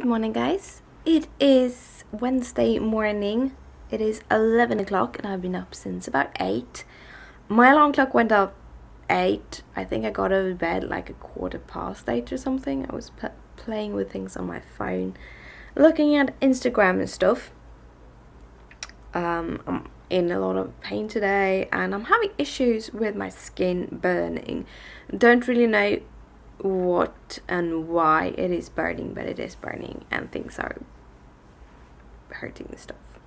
Good morning, guys. It is Wednesday morning. It is 11 o'clock and I've been up since about 8. My alarm clock went up 8. I think I got out of bed like a 8:15 or something. I was playing with things on my phone, looking at Instagram and stuff. I'm in a lot of pain today and I'm having issues with my skin burning. Don't really know what and why it is burning, but it is burning and things are hurting and stuff.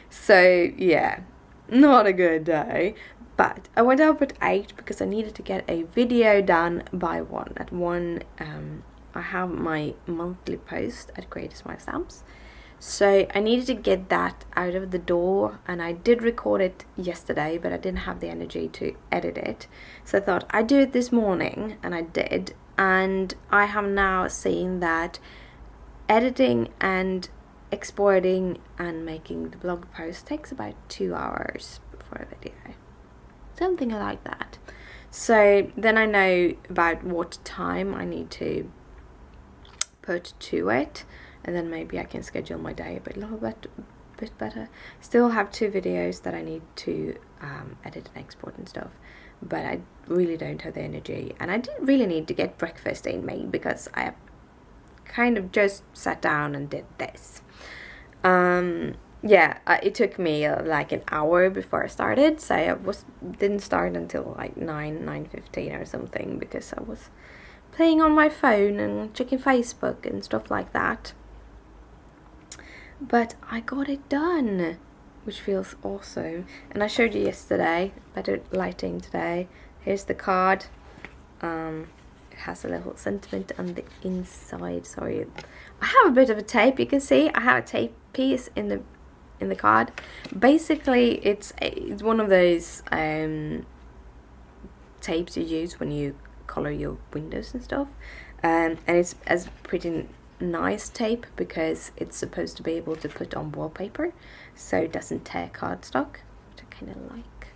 So yeah, not a good day. But I went up at 8 because I needed to get a video done by 1. At 1 I have my monthly post at Creator Smile Stamps, so I needed to get that out of the door, and I did record it yesterday, but I didn't have the energy to edit it. So I thought I'd do it this morning, and I did. And I have now seen that editing and exporting and making the blog post takes about 2 hours for a video. Something like that. So then I know about what time I need to put to it, and then maybe I can schedule my day a little bit better. Still have 2 videos that I need to edit and export and stuff, but I really don't have the energy, and I didn't really need to get breakfast in me because I kind of just sat down and did this. It took me like an hour before I started, so I didn't start until like 9:15 or something, because I was playing on my phone and checking Facebook and stuff like that. But I got it done, which feels awesome. And I showed you yesterday, better lighting today. Here's the card. It has a little sentiment on the inside. Sorry, I have a bit of a tape. You can see I have a tape piece in the card. Basically, it's one of those tapes you use when you color your windows and stuff. And it's as pretty nice tape because it's supposed to be able to put on wallpaper, so it doesn't tear cardstock, which I kind of like.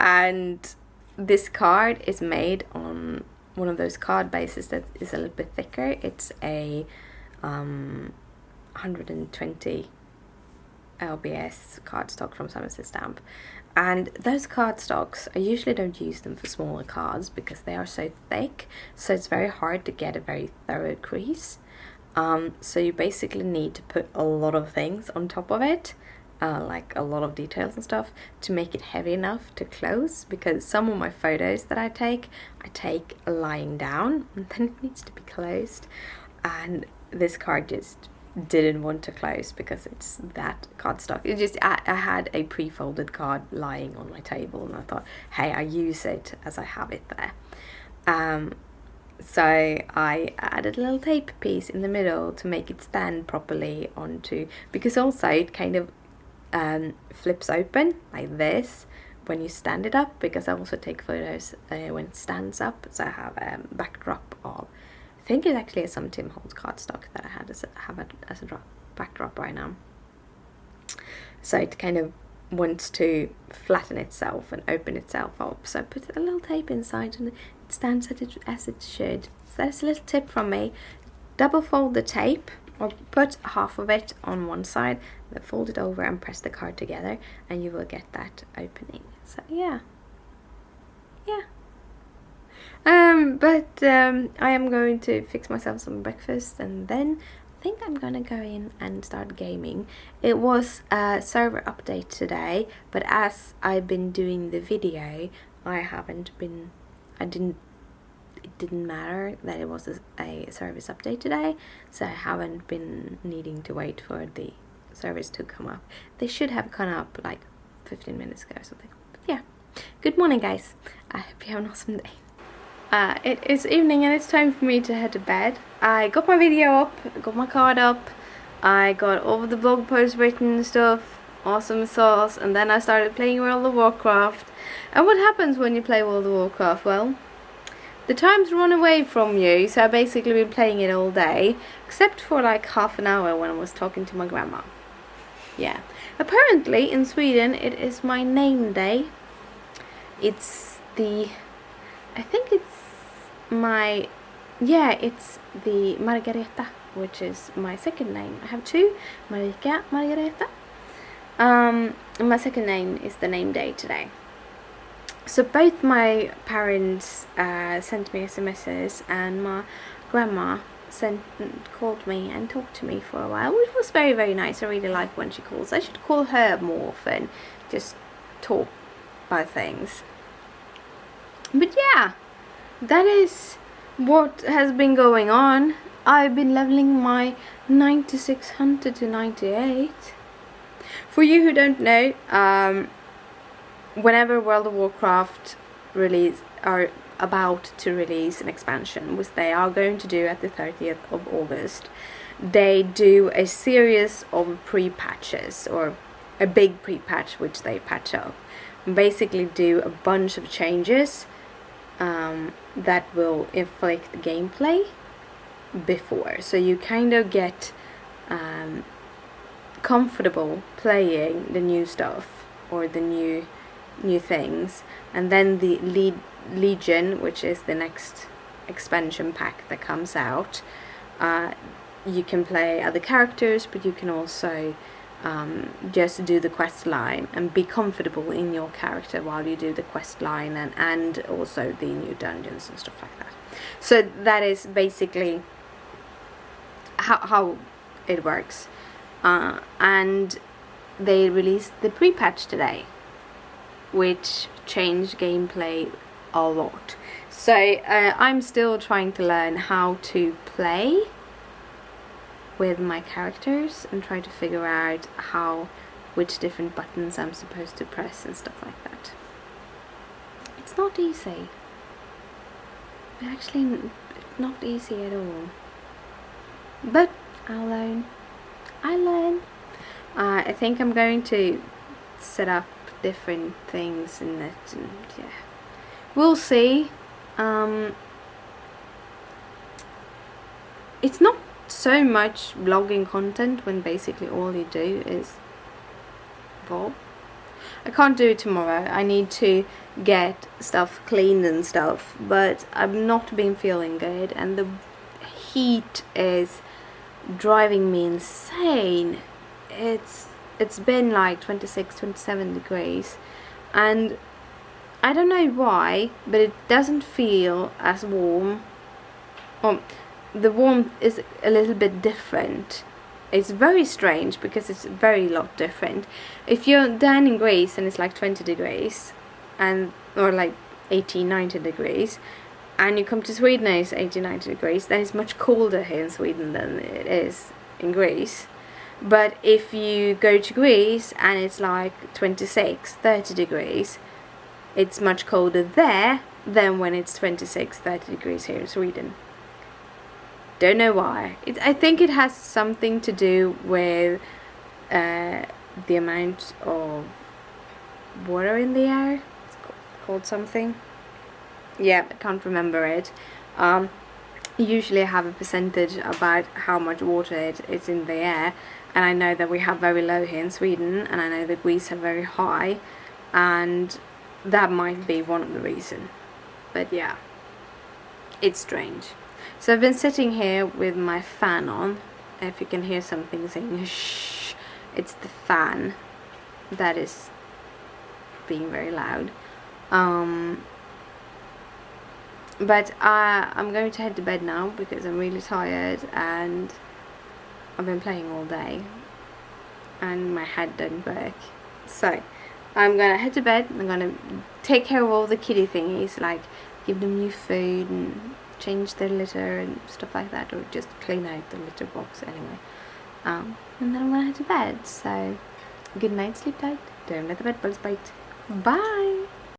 And this card is made on one of those card bases that is a little bit thicker. It's a 120 LBS cardstock from Simon Says Stamp. And those cardstocks, I usually don't use them for smaller cards because they are so thick, so it's very hard to get a very thorough crease. So you basically need to put a lot of things on top of it, like a lot of details and stuff, to make it heavy enough to close, because some of my photos that I take lying down, and then it needs to be closed. And this card just didn't want to close because it's that cardstock. It just I had a pre-folded card lying on my table, and I thought, hey, I use it as I have it there. So I added a little tape piece in the middle to make it stand properly onto, because also it kind of flips open like this when you stand it up, because I also take photos when it stands up. So I have a backdrop of, I think it's actually some Tim Holtz cardstock that I have as a backdrop right now. So it kind of wants to flatten itself and open itself up. So I put a little tape inside and it stands as it should. So that's a little tip from me. Double fold the tape, or put half of it on one side, then fold it over and press the card together, and you will get that opening. So yeah. I am going to fix myself some breakfast, and then I think I'm gonna go in and start gaming. It was a server update today, but as I've been doing the video, it didn't matter that it was a service update today, so I haven't been needing to wait for the service to come up. They should have come up like 15 minutes ago or something. But yeah, good morning, guys. I hope you have an awesome day. It is evening and it's time for me to head to bed. I got my video up, I got my card up, I got all of the blog posts written and stuff, awesome sauce, and then I started playing World of Warcraft. And what happens when you play World of Warcraft? Well, the times run away from you, so I basically been playing it all day, except for like half an hour when I was talking to my grandma. Yeah, apparently in Sweden it is my name day. I think it's my yeah, it's the Margareta, which is my second name. I have two, Marika, Margareta. My second name is the name day today. So both my parents sent me SMSs, and my grandma called me and talked to me for a while, which was very, very nice. I really like when she calls. I should call her more often, just talk about things. But yeah, that is what has been going on. I've been leveling my 96 hunter to 98. For you who don't know, whenever World of Warcraft are about to release an expansion, which they are going to do at the 30th of August, they do a series of pre-patches, or a big pre-patch which they patch up. Basically do a bunch of changes that will inflict the gameplay before. So you kind of get comfortable playing the new stuff, or the new things, and then the Legion, which is the next expansion pack that comes out, you can play other characters, but you can also just do the quest line and be comfortable in your character while you do the quest line, and also the new dungeons and stuff like that. So that is basically how it works. And they released the pre-patch today, which changed gameplay a lot. So I'm still trying to learn how to play with my characters and try to figure out which different buttons I'm supposed to press and stuff like that. It's not easy. Actually, not easy at all. But I'll learn. I think I'm going to set up different things in it, and yeah, we'll see. It's not so much vlogging content when basically all you do is vlog. I can't do it tomorrow. I need to get stuff cleaned and stuff, but I've not been feeling good, and the heat is driving me insane. It's been like 26-27 degrees, and I don't know why, but it doesn't feel as warm. The warmth is a little bit different. It's very strange because it's very lot different. If you're down in Greece and it's like 20 degrees, or like 18-19 degrees, and you come to Sweden and it's 18-19 degrees, then it's much colder here in Sweden than it is in Greece. But if you go to Greece and it's like 26-30 degrees, it's much colder there than when it's 26-30 degrees here in Sweden. Don't know why. I think it has something to do with the amount of water in the air. It's called something. Yeah, I can't remember it. Usually I have a percentage about how much water it's in the air, and I know that we have very low here in Sweden, and I know that Greece have very high, and that might be one of the reasons. But yeah, it's strange. So I've been sitting here with my fan on. If you can hear something saying shh, it's the fan that is being very loud. But I'm going to head to bed now because I'm really tired and I've been playing all day and my head doesn't work. So I'm gonna head to bed. I'm gonna take care of all the kitty thingies, like give them new food and change their litter and stuff like that, or just clean out the litter box anyway. And then I'm gonna head to bed. So good night, sleep tight, don't let the bed bugs bite. Bye.